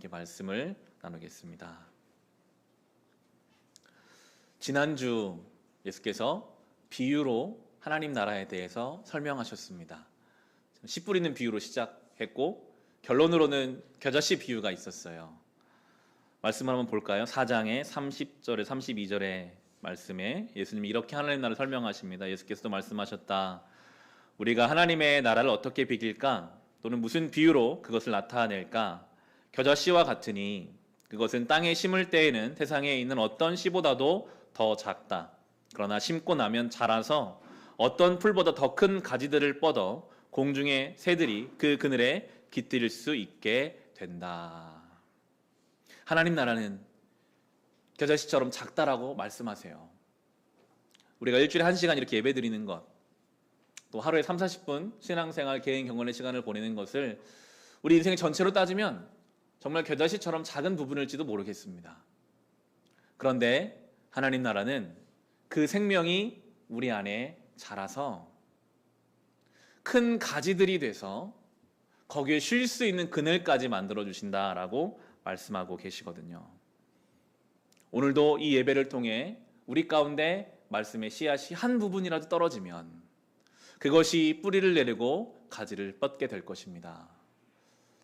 함께 말씀을 나누겠습니다. 지난주 예수께서 비유로 하나님 나라에 대해서 설명하셨습니다. 씨 뿌리는 비유로 시작했고 결론으로는 겨자씨 비유가 있었어요. 말씀을 한번 볼까요? 4장의 30절에 32절의 말씀에 예수님이 이렇게 하나님 나라를 설명하십니다. 예수께서도 말씀하셨다. 우리가 하나님의 나라를 어떻게 비길까? 또는 무슨 비유로 그것을 나타낼까? 겨자씨와 같으니 그것은 땅에 심을 때에는 세상에 있는 어떤 씨보다도 더 작다. 그러나 심고 나면 자라서 어떤 풀보다 더 큰 가지들을 뻗어 공중의 새들이 그 그늘에 깃들일 수 있게 된다. 하나님 나라는 겨자씨처럼 작다라고 말씀하세요. 우리가 일주일에 1시간 이렇게 예배 드리는 것, 또 하루에 30-40분 신앙생활 개인 경건의 시간을 보내는 것을 우리 인생의 전체로 따지면 정말 겨자씨처럼 작은 부분일지도 모르겠습니다. 그런데 하나님 나라는 그 생명이 우리 안에 자라서 큰 가지들이 돼서 거기에 쉴 수 있는 그늘까지 만들어 주신다라고 말씀하고 계시거든요. 오늘도 이 예배를 통해 우리 가운데 말씀의 씨앗이 한 부분이라도 떨어지면 그것이 뿌리를 내리고 가지를 뻗게 될 것입니다.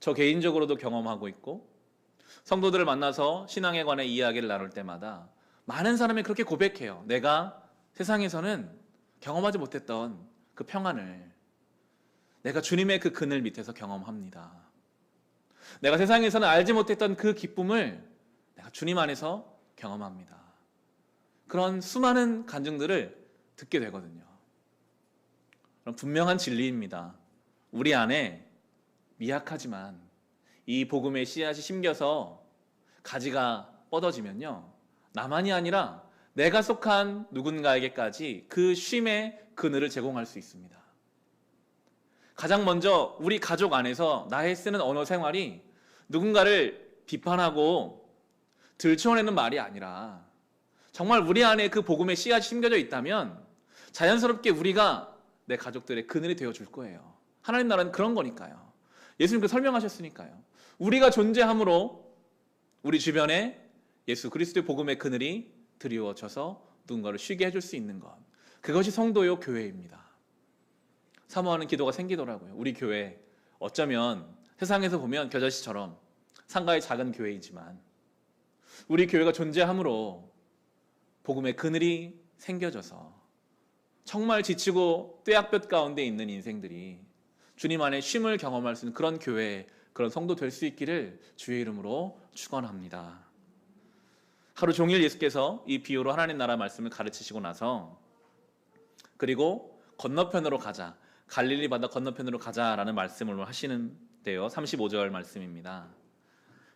저 개인적으로도 경험하고 있고 성도들을 만나서 신앙에 관해 이야기를 나눌 때마다 많은 사람이 그렇게 고백해요. 내가 세상에서는 경험하지 못했던 그 평안을 내가 주님의 그 그늘 밑에서 경험합니다. 내가 세상에서는 알지 못했던 그 기쁨을 내가 주님 안에서 경험합니다. 그런 수많은 간증들을 듣게 되거든요. 그럼 분명한 진리입니다. 우리 안에 미약하지만 이 복음의 씨앗이 심겨서 가지가 뻗어지면요, 나만이 아니라 내가 속한 누군가에게까지 그 쉼의 그늘을 제공할 수 있습니다. 가장 먼저 우리 가족 안에서 나의 쓰는 언어 생활이 누군가를 비판하고 들춰내는 말이 아니라 정말 우리 안에 그 복음의 씨앗이 심겨져 있다면 자연스럽게 우리가 내 가족들의 그늘이 되어줄 거예요. 하나님 나라는 그런 거니까요. 예수님께서 설명하셨으니까요. 우리가 존재함으로 우리 주변에 예수 그리스도의 복음의 그늘이 드리워져서 누군가를 쉬게 해줄 수 있는 것, 그것이 성도요 교회입니다. 사모하는 기도가 생기더라고요. 우리 교회 어쩌면 세상에서 보면 겨자씨처럼 상가의 작은 교회이지만 우리 교회가 존재함으로 복음의 그늘이 생겨져서 정말 지치고 뙤약볕 가운데 있는 인생들이 주님 안에 쉼을 경험할 수 있는 그런 교회, 그런 성도 될 수 있기를 주의 이름으로 축원합니다. 하루 종일 예수께서 이 비유로 하나님 나라 말씀을 가르치시고 나서 그리고 건너편으로 가자, 갈릴리 바다 건너편으로 가자라는 말씀을 하시는데요. 35절 말씀입니다.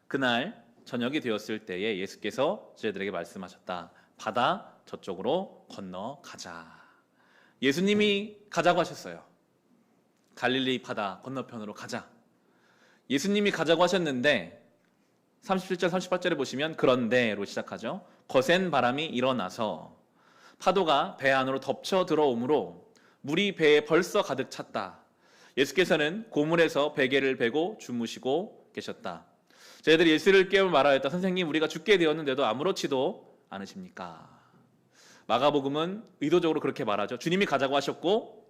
그날 저녁이 되었을 때에 예수께서 제자들에게 말씀하셨다. 바다 저쪽으로 건너가자. 예수님이 가자고 하셨어요. 갈릴리 바다 건너편으로 가자. 예수님이 가자고 하셨는데 37절 38절에 보시면 그런데로 시작하죠. 거센 바람이 일어나서 파도가 배 안으로 덮쳐 들어오므로 물이 배에 벌써 가득 찼다. 예수께서는 고물에서 베개를 베고 주무시고 계셨다. 저희들이 예수를 깨우며 말하였다. 선생님, 우리가 죽게 되었는데도 아무렇지도 않으십니까? 마가복음은 의도적으로 그렇게 말하죠. 주님이 가자고 하셨고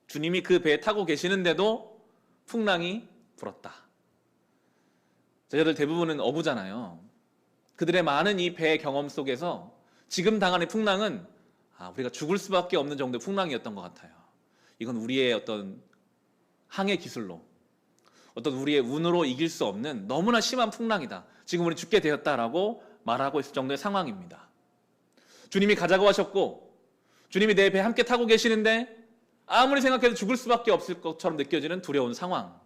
주님이 그 배에 타고 계시는데도 풍랑이 불었다. 저희들 대부분은 어부잖아요. 그들의 많은 이 배 경험 속에서 지금 당하는 풍랑은 우리가 죽을 수밖에 없는 정도의 풍랑이었던 것 같아요. 이건 우리의 어떤 항해 기술로, 어떤 우리의 운으로 이길 수 없는 너무나 심한 풍랑이다. 지금 우리 죽게 되었다라고 말하고 있을 정도의 상황입니다. 주님이 가자고 하셨고 주님이 내 배에 함께 타고 계시는데 아무리 생각해도 죽을 수밖에 없을 것처럼 느껴지는 두려운 상황.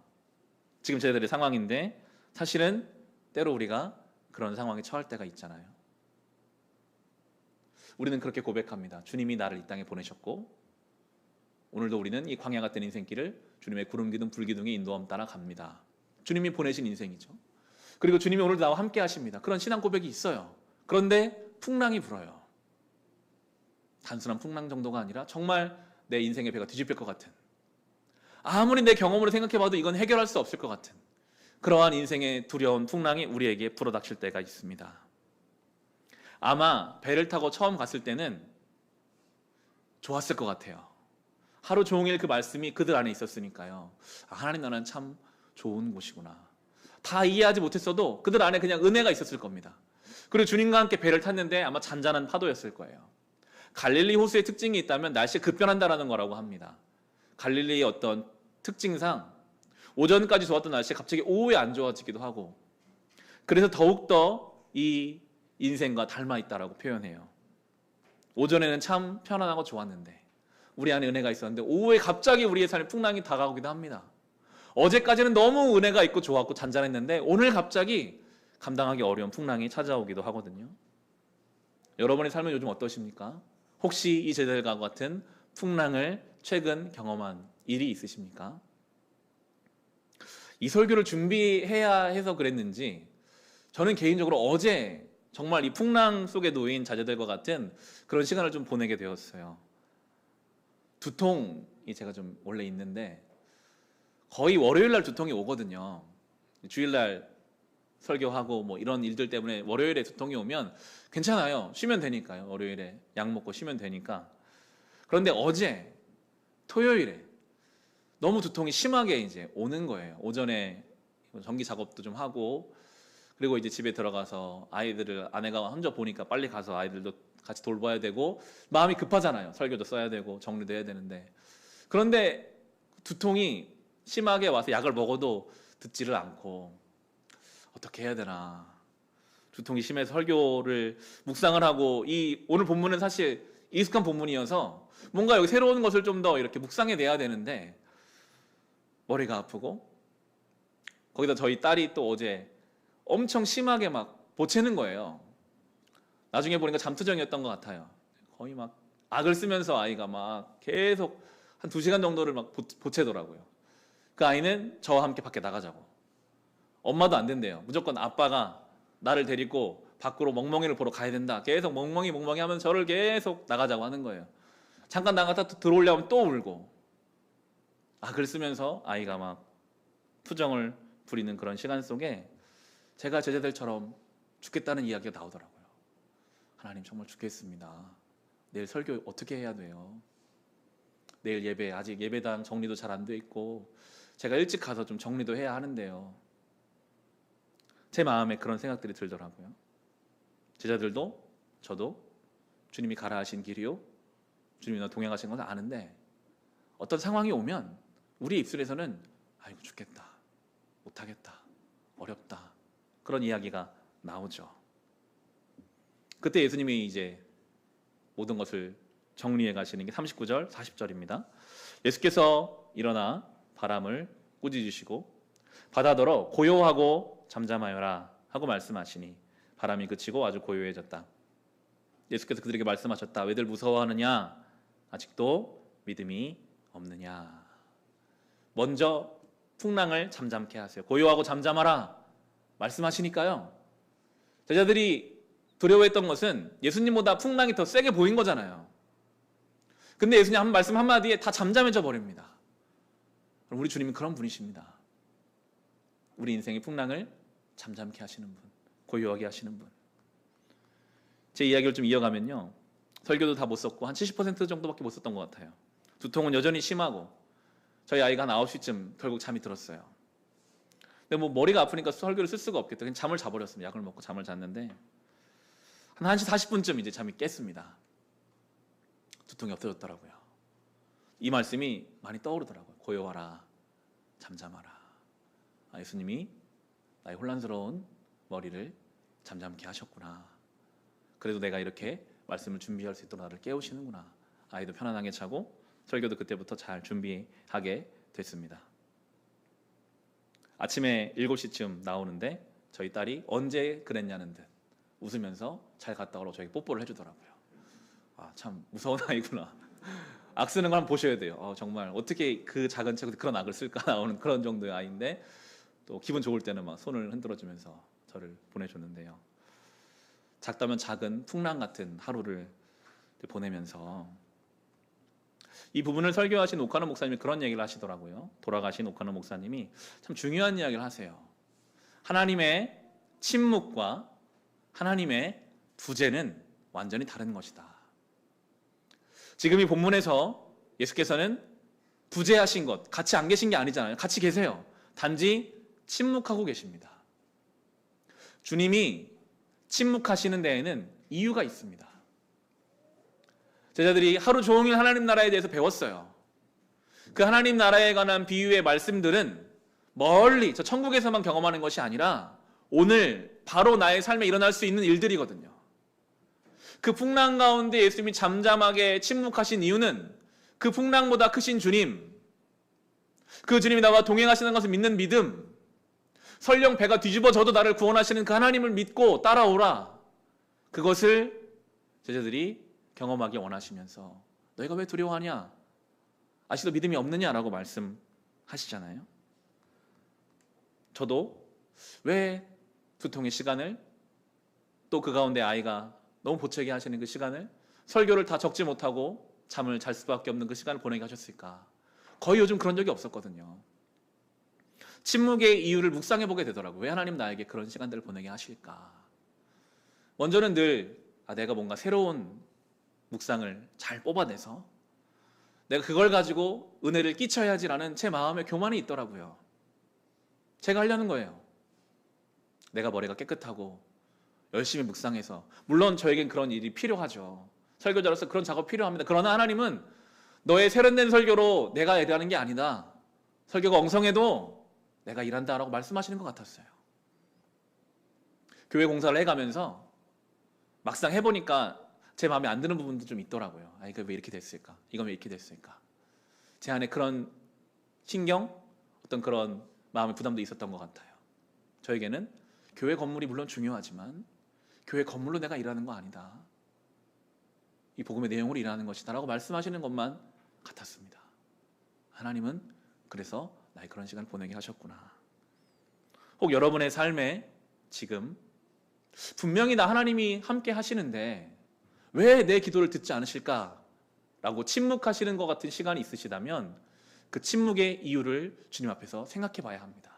지금 저희들의 상황인데 사실은 때로 우리가 그런 상황에 처할 때가 있잖아요. 우리는 그렇게 고백합니다. 주님이 나를 이 땅에 보내셨고 오늘도 우리는 이 광야 같은 인생길을 주님의 구름기둥 불기둥의 인도함 따라 갑니다. 주님이 보내신 인생이죠. 그리고 주님이 오늘도 나와 함께 하십니다. 그런 신앙 고백이 있어요. 그런데 풍랑이 불어요. 단순한 풍랑 정도가 아니라 정말 내 인생의 배가 뒤집힐 것 같은, 아무리 내 경험으로 생각해봐도 이건 해결할 수 없을 것 같은 그러한 인생의 두려운 풍랑이 우리에게 불어닥칠 때가 있습니다. 아마 배를 타고 처음 갔을 때는 좋았을 것 같아요. 하루 종일 그 말씀이 그들 안에 있었으니까요. 하나님 나라는 참 좋은 곳이구나. 다 이해하지 못했어도 그들 안에 그냥 은혜가 있었을 겁니다. 그리고 주님과 함께 배를 탔는데 아마 잔잔한 파도였을 거예요. 갈릴리 호수의 특징이 있다면 날씨가 급변한다라는 거라고 합니다. 갈릴리의 어떤 특징상 오전까지 좋았던 날씨가 갑자기 오후에 안 좋아지기도 하고, 그래서 더욱더 이 인생과 닮아 있다라고 표현해요. 오전에는 참 편안하고 좋았는데 우리 안에 은혜가 있었는데 오후에 갑자기 우리의 삶에 풍랑이 다가오기도 합니다. 어제까지는 너무 은혜가 있고 좋았고 잔잔했는데 오늘 갑자기 감당하기 어려운 풍랑이 찾아오기도 하거든요. 여러분의 삶은 요즘 어떠십니까? 혹시 이 제자들과 같은 풍랑을 최근 경험한 일이 있으십니까? 이 설교를 준비해야 해서 그랬는지 저는 개인적으로 어제 정말 이 풍랑 속에 놓인 자제들과 같은 그런 시간을 좀 보내게 되었어요. 두통이 제가 좀 원래 있는데 거의 월요일날 두통이 오거든요. 주일날 설교하고 뭐 이런 일들 때문에 월요일에 두통이 오면 괜찮아요. 쉬면 되니까요. 월요일에 약 먹고 쉬면 되니까. 그런데 어제 토요일에 너무 두통이 심하게 이제 오는 거예요. 오전에 전기 작업도 좀 하고, 그리고 이제 집에 들어가서 아이들을 아내가 혼자 보니까 빨리 가서 아이들도 같이 돌봐야 되고 마음이 급하잖아요. 설교도 써야 되고 정리도 해야 되는데. 그런데 두통이 심하게 와서 약을 먹어도 듣지를 않고 어떻게 해야 되나. 두통이 심해서 설교를 묵상을 하고, 이 오늘 본문은 사실 익숙한 본문이어서 뭔가 여기 새로운 것을 좀 더 이렇게 묵상해 내야 되는데 머리가 아프고, 거기다 저희 딸이 또 어제 엄청 심하게 막 보채는 거예요. 나중에 보니까 잠투정이었던 것 같아요. 거의 막 악을 쓰면서 아이가 막 계속 한 2시간 정도를 막 보채더라고요. 그 아이는 저와 함께 밖에 나가자고. 엄마도 안 된대요. 무조건 아빠가 나를 데리고 밖으로 멍멍이를 보러 가야 된다. 계속 멍멍이 하면서 저를 계속 나가자고 하는 거예요. 잠깐 나갔다 또 들어오려면 또 울고. 악을 쓰면서 아이가 막 투정을 부리는 그런 시간 속에 제가 제자들처럼 죽겠다는 이야기가 나오더라고요. 하나님 정말 죽겠습니다. 내일 설교 어떻게 해야 돼요? 내일 예배, 아직 예배당 정리도 잘 안 돼 있고 제가 일찍 가서 좀 정리도 해야 하는데요. 제 마음에 그런 생각들이 들더라고요. 제자들도 저도 주님이 가라 하신 길이요, 주님이 동행하신 것은 아는데 어떤 상황이 오면 우리 입술에서는 아이고 죽겠다, 못하겠다, 어렵다, 그런 이야기가 나오죠. 그때 예수님이 이제 모든 것을 정리해 가시는 게 39절, 40절입니다. 예수께서 일어나 바람을 꾸짖으시고 바다더러 고요하고 잠잠하여라 하고 말씀하시니 바람이 그치고 아주 고요해졌다. 예수께서 그들에게 말씀하셨다. 왜들 무서워하느냐? 아직도 믿음이 없느냐? 먼저 풍랑을 잠잠케 하세요. 고요하고 잠잠하라 말씀하시니까요. 제자들이 두려워했던 것은 예수님보다 풍랑이 더 세게 보인 거잖아요. 근데 예수님 한 말씀 한마디에 다 잠잠해져 버립니다. 우리 주님은 그런 분이십니다. 우리 인생의 풍랑을 잠잠케 하시는 분, 고요하게 하시는 분. 제 이야기를 좀 이어가면요, 설교도 다 못 썼고 한 70% 정도밖에 못 썼던 것 같아요. 두통은 여전히 심하고 저희 아이가 한 9시쯤 결국 잠이 들었어요. 근데 뭐 머리가 아프니까 설교를 쓸 수가 없겠다. 그냥 잠을 자버렸습니다. 약을 먹고 잠을 잤는데 한 1시 40분쯤 이제 잠이 깼습니다. 두통이 없어졌더라고요. 이 말씀이 많이 떠오르더라고요. 고요하라, 잠잠하라. 예수님이 나의 혼란스러운 머리를 잠잠케 하셨구나. 그래도 내가 이렇게 말씀을 준비할 수 있도록 나를 깨우시는구나. 아이도 편안하게 자고 설교도 그때부터 잘 준비하게 됐습니다. 아침에 7시쯤 나오는데 저희 딸이 언제 그랬냐는 듯 웃으면서 잘 갔다 오라고 저에게 뽀뽀를 해주더라고요. 참 무서운 아이구나. 악 쓰는 걸 한번 보셔야 돼요. 정말 어떻게 그 작은 책에 그런 악을 쓸까 나오는 그런 정도의 아이인데 또 기분 좋을 때는 막 손을 흔들어주면서 저를 보내줬는데요. 작다면 작은 풍랑 같은 하루를 보내면서 이 부분을 설교하신 오카노 목사님이 그런 얘기를 하시더라고요. 돌아가신 오카노 목사님이 참 중요한 이야기를 하세요. 하나님의 침묵과 하나님의 부재는 완전히 다른 것이다. 지금 이 본문에서 예수께서는 부재하신 것, 같이 안 계신 게 아니잖아요. 같이 계세요. 단지 침묵하고 계십니다. 주님이 침묵하시는 데에는 이유가 있습니다. 제자들이 하루 종일 하나님 나라에 대해서 배웠어요. 그 하나님 나라에 관한 비유의 말씀들은 멀리 저 천국에서만 경험하는 것이 아니라 오늘 바로 나의 삶에 일어날 수 있는 일들이거든요. 그 풍랑 가운데 예수님이 잠잠하게 침묵하신 이유는 그 풍랑보다 크신 주님, 그 주님이 나와 동행하시는 것을 믿는 믿음, 설령 배가 뒤집어져도 나를 구원하시는 그 하나님을 믿고 따라오라, 그것을 제자들이 경험하기 원하시면서 너희가 왜 두려워하냐? 아직도 믿음이 없느냐라고 말씀하시잖아요. 저도 왜 두통의 시간을, 또 그 가운데 아이가 너무 보채게 하시는 그 시간을, 설교를 다 적지 못하고 잠을 잘 수밖에 없는 그 시간을 보내게 하셨을까? 거의 요즘 그런 적이 없었거든요. 침묵의 이유를 묵상해 보게 되더라고요. 왜 하나님 나에게 그런 시간들을 보내게 하실까? 먼저는 늘 내가 뭔가 새로운 묵상을 잘 뽑아내서 내가 그걸 가지고 은혜를 끼쳐야지라는 제 마음의 교만이 있더라고요. 제가 하려는 거예요. 내가 머리가 깨끗하고 열심히 묵상해서, 물론 저에겐 그런 일이 필요하죠. 설교자로서 그런 작업 필요합니다. 그러나 하나님은 너의 세련된 설교로 내가 일하는 게 아니다. 설교가 엉성해도 내가 일한다라고 말씀하시는 것 같았어요. 교회 공사를 해가면서 막상 해보니까 제 마음에 안 드는 부분도 좀 있더라고요. 이거 왜 이렇게 됐을까? 이건 왜 이렇게 됐을까? 제 안에 그런 신경, 어떤 그런 마음의 부담도 있었던 것 같아요. 저에게는 교회 건물이 물론 중요하지만 교회 건물로 내가 일하는 거 아니다. 이 복음의 내용으로 일하는 것이다 라고 말씀하시는 것만 같았습니다. 하나님은 그래서 나의 그런 시간을 보내게 하셨구나. 혹 여러분의 삶에 지금 분명히 나 하나님이 함께 하시는데 왜 내 기도를 듣지 않으실까라고 침묵하시는 것 같은 시간이 있으시다면 그 침묵의 이유를 주님 앞에서 생각해 봐야 합니다.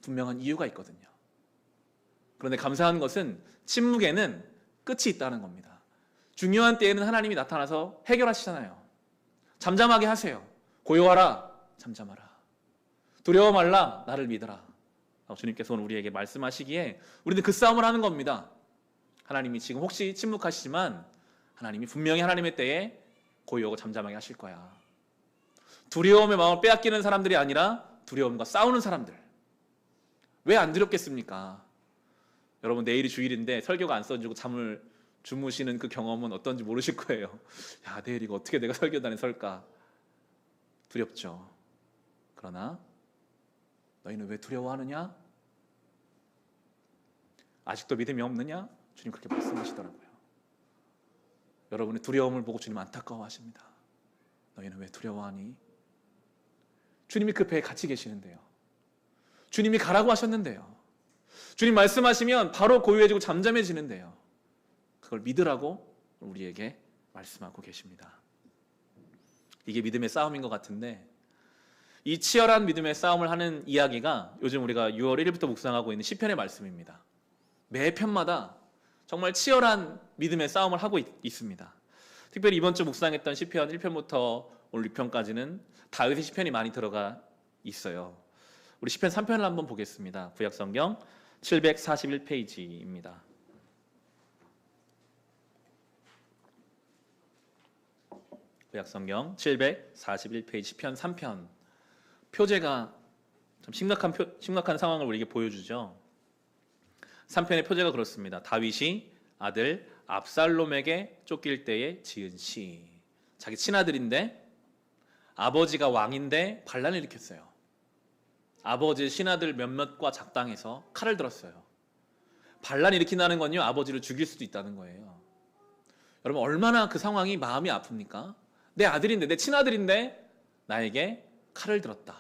분명한 이유가 있거든요. 그런데 감사한 것은 침묵에는 끝이 있다는 겁니다. 중요한 때에는 하나님이 나타나서 해결하시잖아요. 잠잠하게 하세요. 고요하라, 잠잠하라. 두려워 말라, 나를 믿어라. 주님께서 오늘 우리에게 말씀하시기에 우리는 그 싸움을 하는 겁니다. 하나님이 지금 혹시 침묵하시지만 하나님이 분명히 하나님의 때에 고요하고 잠잠하게 하실 거야. 두려움의 마음을 빼앗기는 사람들이 아니라 두려움과 싸우는 사람들. 왜 안 두렵겠습니까? 여러분 내일이 주일인데 설교가 안 써지고 잠을 주무시는 그 경험은 어떤지 모르실 거예요. 야, 내일 이거 어떻게 내가 설교단에 설까? 두렵죠. 그러나 너희는 왜 두려워하느냐? 아직도 믿음이 없느냐? 주님 그렇게 말씀하시더라고요. 여러분의 두려움을 보고 주님 안타까워하십니다. 너희는 왜 두려워하니? 주님이 그 배에 같이 계시는데요. 주님이 가라고 하셨는데요. 주님 말씀하시면 바로 고요해지고 잠잠해지는데요. 그걸 믿으라고 우리에게 말씀하고 계십니다. 이게 믿음의 싸움인 것 같은데 이 치열한 믿음의 싸움을 하는 이야기가 요즘 우리가 6월 1일부터 묵상하고 있는 시편의 말씀입니다. 매 편마다 정말 치열한 믿음의 싸움을 하고 있습니다. 특별히 이번 주 묵상했던 시편 1편부터 오늘 6편까지는 다윗의 시편이 많이 들어가 있어요. 우리 시편 3편을 한번 보겠습니다. 구약성경 741페이지입니다. 구약성경 741페이지 시편 3편. 표제가 참 심각한 상황을 우리에게 보여주죠. 3편의 표제가 그렇습니다. 다윗이 아들 압살롬에게 쫓길 때에 지은 시. 자기 친아들인데 아버지가 왕인데 반란을 일으켰어요. 아버지의 신하들 몇몇과 작당해서 칼을 들었어요. 반란 일으킨다는 건요, 아버지를 죽일 수도 있다는 거예요. 여러분 얼마나 그 상황이 마음이 아픕니까? 내 아들인데, 내 친아들인데 나에게 칼을 들었다.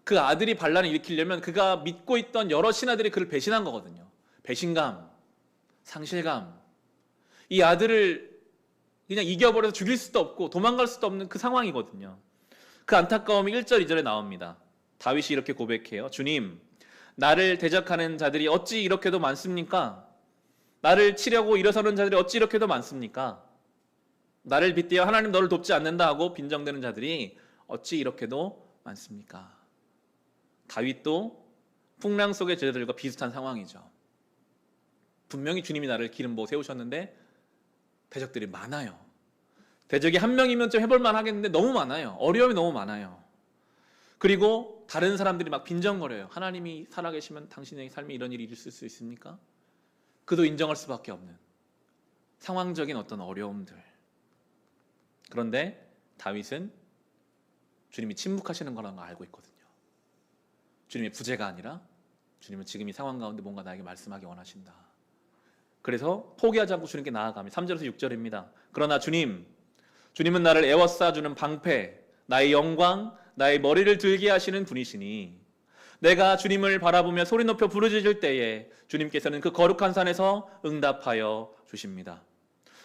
그 아들이 반란을 일으키려면 그가 믿고 있던 여러 신하들이 그를 배신한 거거든요. 배신감, 상실감. 이 아들을 그냥 이겨버려서 죽일 수도 없고 도망갈 수도 없는 그 상황이거든요. 그 안타까움이 1절, 2절에 나옵니다. 다윗이 이렇게 고백해요. 주님, 나를 대적하는 자들이 어찌 이렇게도 많습니까? 나를 치려고 일어서는 자들이 어찌 이렇게도 많습니까? 나를 빗대어 하나님 너를 돕지 않는다 하고 빈정대는 자들이 어찌 이렇게도 많습니까? 다윗도 풍랑 속의 제자들과 비슷한 상황이죠. 분명히 주님이 나를 기름 부어 세우셨는데 대적들이 많아요. 대적이 한 명이면 좀 해볼 만하겠는데 너무 많아요. 어려움이 너무 많아요. 그리고 다른 사람들이 막 빈정거려요. 하나님이 살아계시면 당신의 삶에 이런 일이 있을 수 있습니까? 그도 인정할 수밖에 없는 상황적인 어떤 어려움들. 그런데 다윗은 주님이 침묵하시는 거라는 걸 알고 있거든요. 주님의 부재가 아니라 주님은 지금 이 상황 가운데 뭔가 나에게 말씀하기 원하신다. 그래서 포기하지 않고 주님께 나아가며 3절에서 6절입니다. 그러나 주님은 나를 에워싸주는 방패, 나의 영광, 나의 머리를 들게 하시는 분이시니 내가 주님을 바라보며 소리 높여 부르짖을 때에 주님께서는 그 거룩한 산에서 응답하여 주십니다.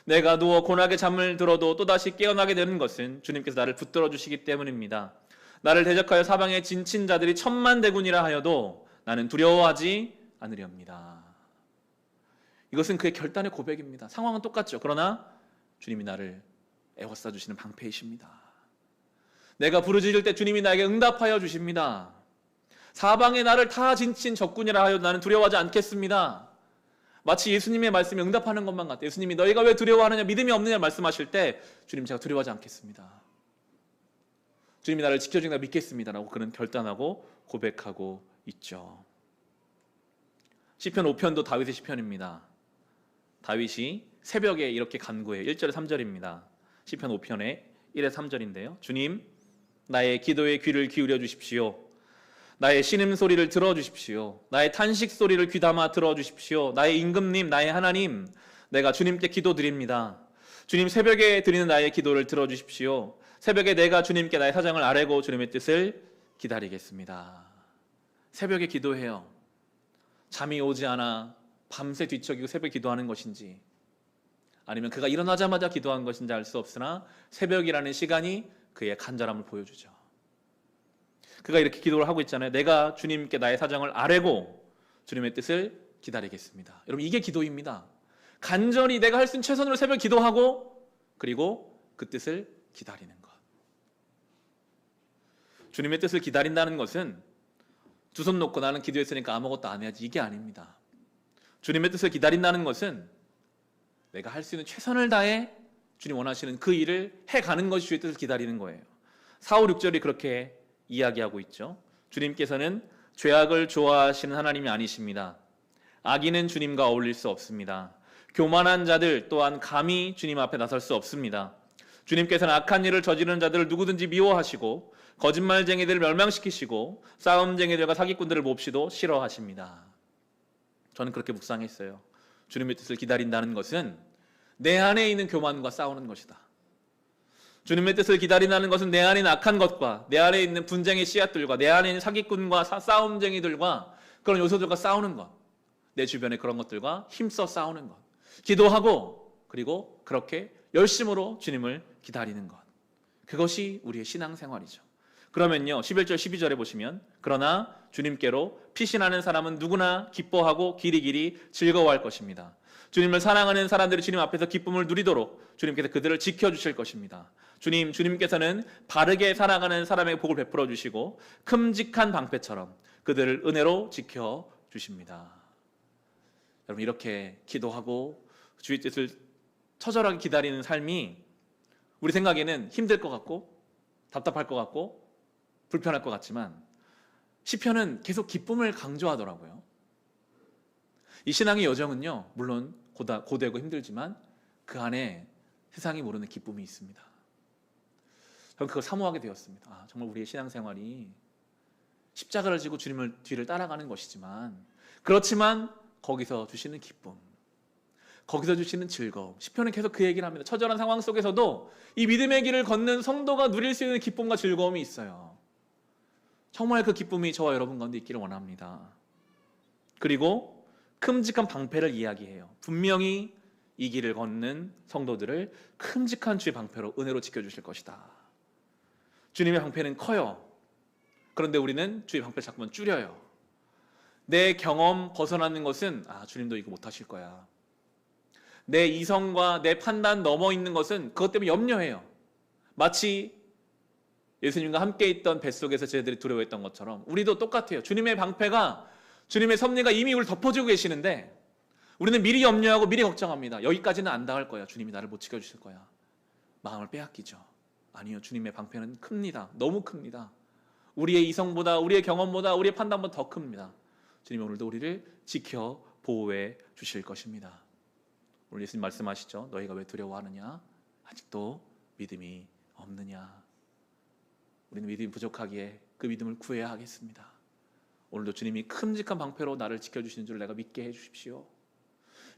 내가 누워 고나게 잠을 들어도 또다시 깨어나게 되는 것은 주님께서 나를 붙들어 주시기 때문입니다. 나를 대적하여 사방에 진친 자들이 천만대군이라 하여도 나는 두려워하지 않으렵니다. 이것은 그의 결단의 고백입니다. 상황은 똑같죠. 그러나 주님이 나를 에워싸 주시는 방패이십니다. 내가 부르짖을 때 주님이 나에게 응답하여 주십니다. 사방에 나를 다 진친 적군이라 하여도 나는 두려워하지 않겠습니다. 마치 예수님의 말씀에 응답하는 것만 같아요. 예수님이 너희가 왜 두려워하느냐, 믿음이 없느냐 말씀하실 때 주님 제가 두려워하지 않겠습니다. 주님이 나를 지켜주신다 믿겠습니다라고 그는 결단하고 고백하고 있죠. 시편 5편도 다윗의 시편입니다. 다윗이 새벽에 이렇게 간구해요. 1절 3절입니다. 시편 5편의 1에 3절인데요. 주님, 나의 기도에 귀를 기울여 주십시오. 나의 신음소리를 들어주십시오. 나의 탄식소리를 귀담아 들어주십시오. 나의 임금님, 나의 하나님, 내가 주님께 기도드립니다. 주님, 새벽에 드리는 나의 기도를 들어주십시오. 새벽에 내가 주님께 나의 사정을 아뢰고 주님의 뜻을 기다리겠습니다. 새벽에 기도해요. 잠이 오지 않아 밤새 뒤척이고 새벽에 기도하는 것인지, 아니면 그가 일어나자마자 기도한 것인지 알 수 없으나 새벽이라는 시간이 그의 간절함을 보여주죠. 그가 이렇게 기도를 하고 있잖아요. 내가 주님께 나의 사정을 아뢰고 주님의 뜻을 기다리겠습니다. 여러분, 이게 기도입니다. 간절히 내가 할 수 있는 최선으로 새벽 기도하고 그리고 그 뜻을 기다리는 것. 주님의 뜻을 기다린다는 것은 두 손 놓고 나는 기도했으니까 아무것도 안 해야지, 이게 아닙니다. 주님의 뜻을 기다린다는 것은 내가 할 수 있는 최선을 다해 주님 원하시는 그 일을 해가는 것이 주의 뜻을 기다리는 거예요. 4, 5, 6절이 그렇게 이야기하고 있죠. 주님께서는 죄악을 좋아하시는 하나님이 아니십니다. 악인은 주님과 어울릴 수 없습니다. 교만한 자들 또한 감히 주님 앞에 나설 수 없습니다. 주님께서는 악한 일을 저지르는 자들을 누구든지 미워하시고 거짓말쟁이들을 멸망시키시고 싸움쟁이들과 사기꾼들을 몹시도 싫어하십니다. 저는 그렇게 묵상했어요. 주님의 뜻을 기다린다는 것은 내 안에 있는 교만과 싸우는 것이다. 주님의 뜻을 기다린다는 것은 내 안에 있는 악한 것과 내 안에 있는 분쟁의 씨앗들과 내 안에 있는 사기꾼과 싸움쟁이들과 그런 요소들과 싸우는 것, 내 주변에 그런 것들과 힘써 싸우는 것, 기도하고 그리고 그렇게 열심으로 주님을 기다리는 것, 그것이 우리의 신앙생활이죠. 그러면요, 11절 12절에 보시면 그러나 주님께로 피신하는 사람은 누구나 기뻐하고 길이길이 즐거워할 것입니다. 주님을 사랑하는 사람들이 주님 앞에서 기쁨을 누리도록 주님께서 그들을 지켜주실 것입니다. 주님께서는 바르게 살아가는 사람에게 복을 베풀어 주시고 큼직한 방패처럼 그들을 은혜로 지켜주십니다. 여러분, 이렇게 기도하고 주의 뜻을 처절하게 기다리는 삶이 우리 생각에는 힘들 것 같고 답답할 것 같고 불편할 것 같지만 시편은 계속 기쁨을 강조하더라고요. 이 신앙의 여정은요, 물론 고되고 힘들지만 그 안에 세상이 모르는 기쁨이 있습니다. 저는 그걸 사모하게 되었습니다. 정말 우리의 신앙생활이 십자가를 지고 주님을 뒤를 따라가는 것이지만, 그렇지만 거기서 주시는 기쁨, 거기서 주시는 즐거움, 시편은 계속 그 얘기를 합니다. 처절한 상황 속에서도 이 믿음의 길을 걷는 성도가 누릴 수 있는 기쁨과 즐거움이 있어요. 정말 그 기쁨이 저와 여러분 가운데 있기를 원합니다. 그리고 큼직한 방패를 이야기해요. 분명히 이 길을 걷는 성도들을 큼직한 주의 방패로 은혜로 지켜주실 것이다. 주님의 방패는 커요. 그런데 우리는 주의 방패를 자꾸만 줄여요. 내 경험 벗어나는 것은 주님도 이거 못하실 거야. 내 이성과 내 판단 넘어 있는 것은 그것 때문에 염려해요. 마치 예수님과 함께 있던 뱃속에서 쟤들이 두려워했던 것처럼 우리도 똑같아요. 주님의 방패가, 주님의 섭리가 이미 우리를 덮어주고 계시는데 우리는 미리 염려하고 미리 걱정합니다. 여기까지는 안 당할 거야. 주님이 나를 못 지켜주실 거야. 마음을 빼앗기죠. 아니요, 주님의 방패는 큽니다. 너무 큽니다. 우리의 이성보다, 우리의 경험보다, 우리의 판단보다 더 큽니다. 주님이 오늘도 우리를 지켜 보호해 주실 것입니다. 오늘 예수님 말씀하시죠. 너희가 왜 두려워하느냐? 아직도 믿음이 없느냐? 우리는 믿음이 부족하기에 그 믿음을 구해야 하겠습니다. 오늘도 주님이 큼직한 방패로 나를 지켜주시는 줄 내가 믿게 해주십시오.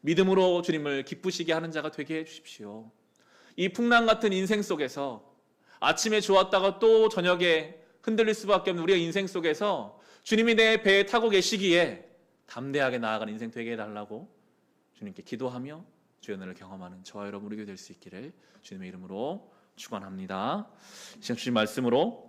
믿음으로 주님을 기쁘시게 하는 자가 되게 해주십시오. 이 풍랑 같은 인생 속에서 아침에 좋았다가 또 저녁에 흔들릴 수밖에 없는 우리의 인생 속에서 주님이 내 배에 타고 계시기에 담대하게 나아가는 인생 되게 해달라고 주님께 기도하며 주의 은혜를 경험하는 저와 여러분 우리가 될 수 있기를 주님의 이름으로 축원합니다. 시간 주신 말씀으로